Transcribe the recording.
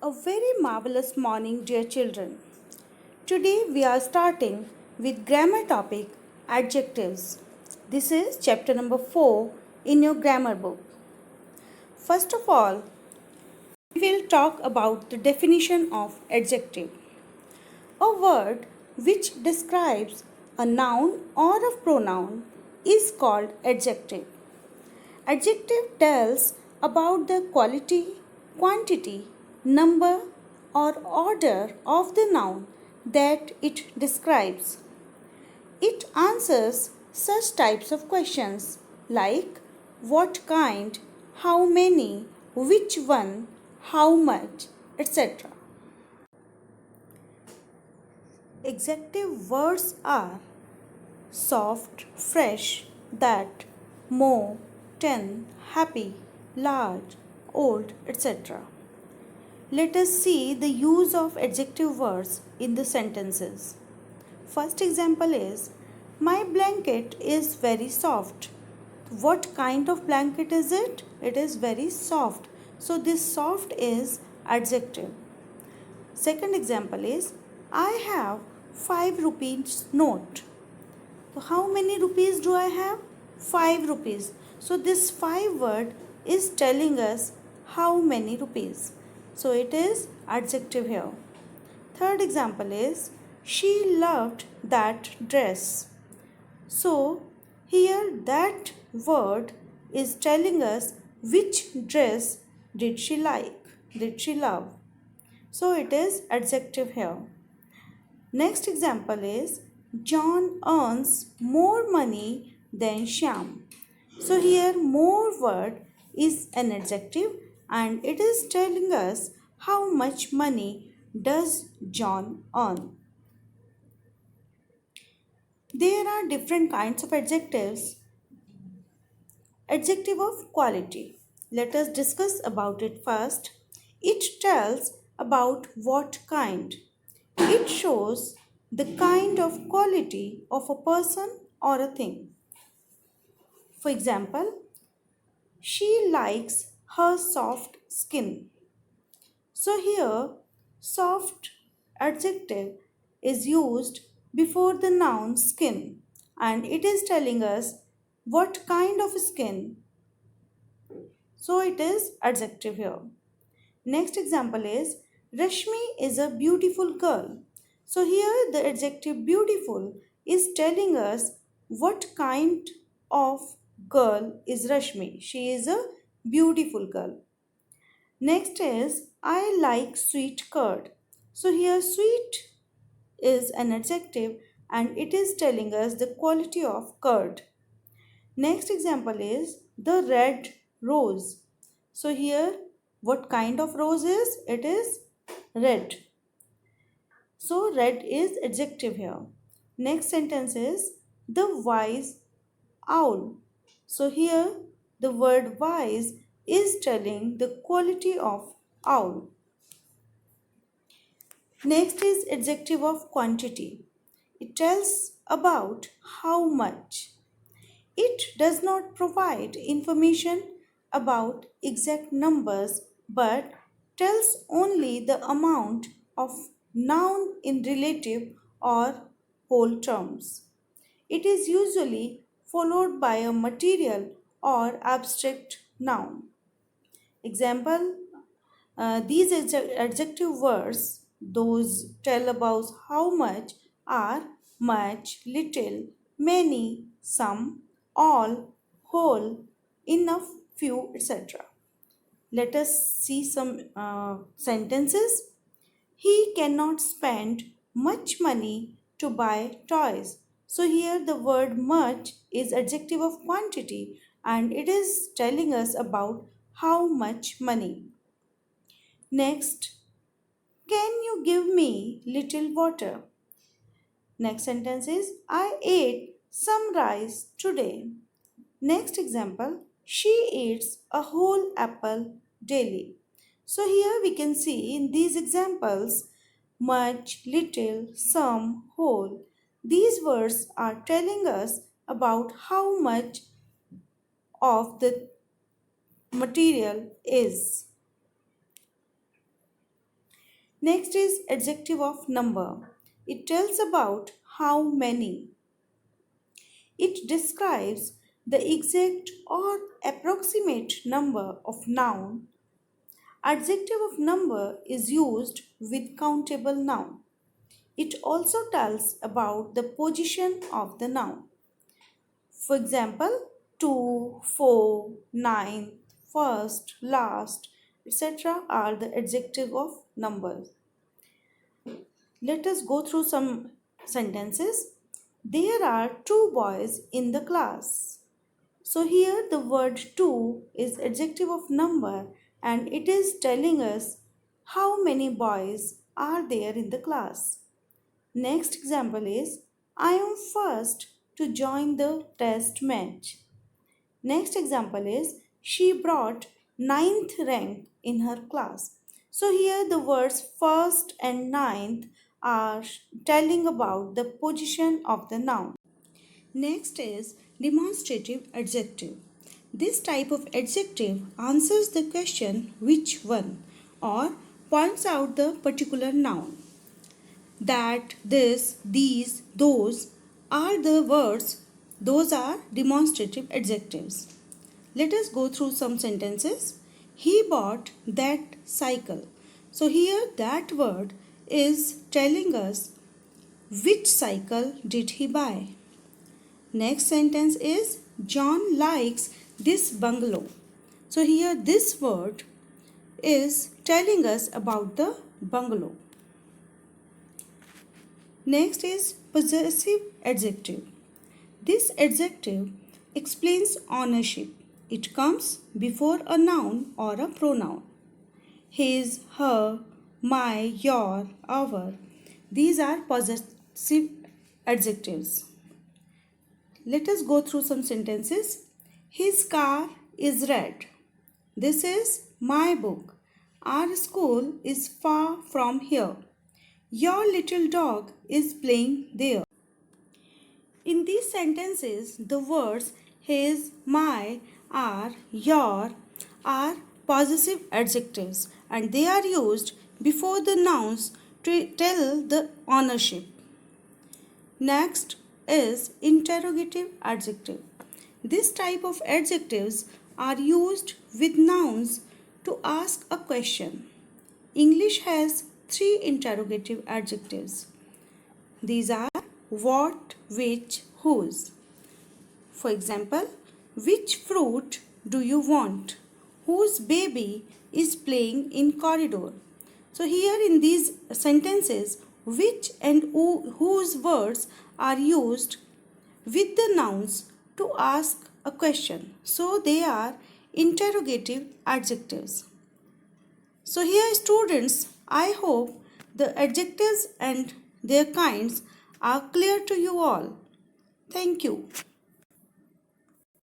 A very marvelous morning, dear children. Today we are starting with grammar topic adjectives. This is chapter number 4 in your grammar book. First of all, we will talk about the definition of adjective. A word which describes a noun or a pronoun is called adjective. Adjective tells about the quality, quantity, number, or order of the noun that it describes. It answers such types of questions like what kind, how many, which one, how much, etc. Adjective words are soft, fresh, that, more, ten, happy, large, old, etc. Let us see the use of adjective words in the sentences. First example is my blanket is very soft. What kind of blanket is it? It is very soft. So this soft is adjective. Second example is I have 5 rupees note. So how many rupees do I have? 5 rupees. So this 5 word is telling us how many rupees. So it is adjective here. Third example is she loved that dress. So here that word is telling us which dress did she like, did she love. So it is adjective here. Next example is John earns more money than Shyam. So here more word is an adjective and it is telling us how much money does John earn. There are different kinds of adjectives. Adjective of quality. Let us discuss about it first. It tells about what kind. It shows the kind of quality of a person or a thing. For example, she likes her soft skin. So here, soft adjective is used before the noun skin and it is telling us what kind of skin. So it is adjective here. Next example is Rashmi is a beautiful girl. So here the adjective beautiful is telling us what kind of girl is Rashmi. She is a beautiful girl. Next is I like sweet curd. So here sweet is an adjective and it is telling us the quality of curd. Next example is the red rose. So here what kind of rose is? It is red. So red is adjective here. Next sentence is the wise owl. So here the word wise is telling the quality of owl. Next is adjective of quantity. It tells about how much. It does not provide information about exact numbers but tells only the amount of noun in relative or whole terms. It is usually followed by a material or abstract noun. Example, these adjective words, those tell about how much, are much, little, many, some, all, whole, enough, few, etc. Let us see some sentences. He cannot spend much money to buy toys. So here the word much is adjective of quantity and it is telling us about how much money. Next, can you give me little water? Next sentence is I ate some rice today. Next example, she eats a whole apple daily. So here we can see in these examples much, little, some, whole. These words are telling us about how much of the material is. Next is adjective of number. It tells about how many. It describes the exact or approximate number of noun. Adjective of number is used with countable noun. It also tells about the position of the noun. For example, two, four, ninth, first, last, etc. are the adjective of numbers. Let us go through some sentences. There are two boys in the class. So here the word two is adjective of number and it is telling us how many boys are there in the class. Next example is I am first to join the test match. Next example is she brought ninth rank in her class. So here the words first and ninth are telling about the position of the noun. Next is demonstrative adjective. This type of adjective answers the question which one or points out the particular noun. That, this, these, those are the words, those are demonstrative adjectives. Let us go through some sentences. He bought that cycle. So here that word is telling us which cycle did he buy. Next sentence is John likes this bungalow. So here this word is telling us about the bungalow. Next is possessive adjective. This adjective explains ownership. It comes before a noun or a pronoun. His, her, my, your, our. These are possessive adjectives. Let us go through some sentences. His car is red. This is my book. Our school is far from here. Your little dog is playing there. In these sentences, the words his, my, our, your are possessive adjectives and they are used before the nouns to tell the ownership. Next is interrogative adjective. This type of adjectives are used with nouns to ask a question. English has three interrogative adjectives. These are what, which, whose. For example, which fruit do you want? Whose baby is playing in corridor? So here in these sentences, which and whose words are used with the nouns to ask a question. So they are interrogative adjectives. So here students, I hope the adjectives and their kinds are clear to you all. Thank you.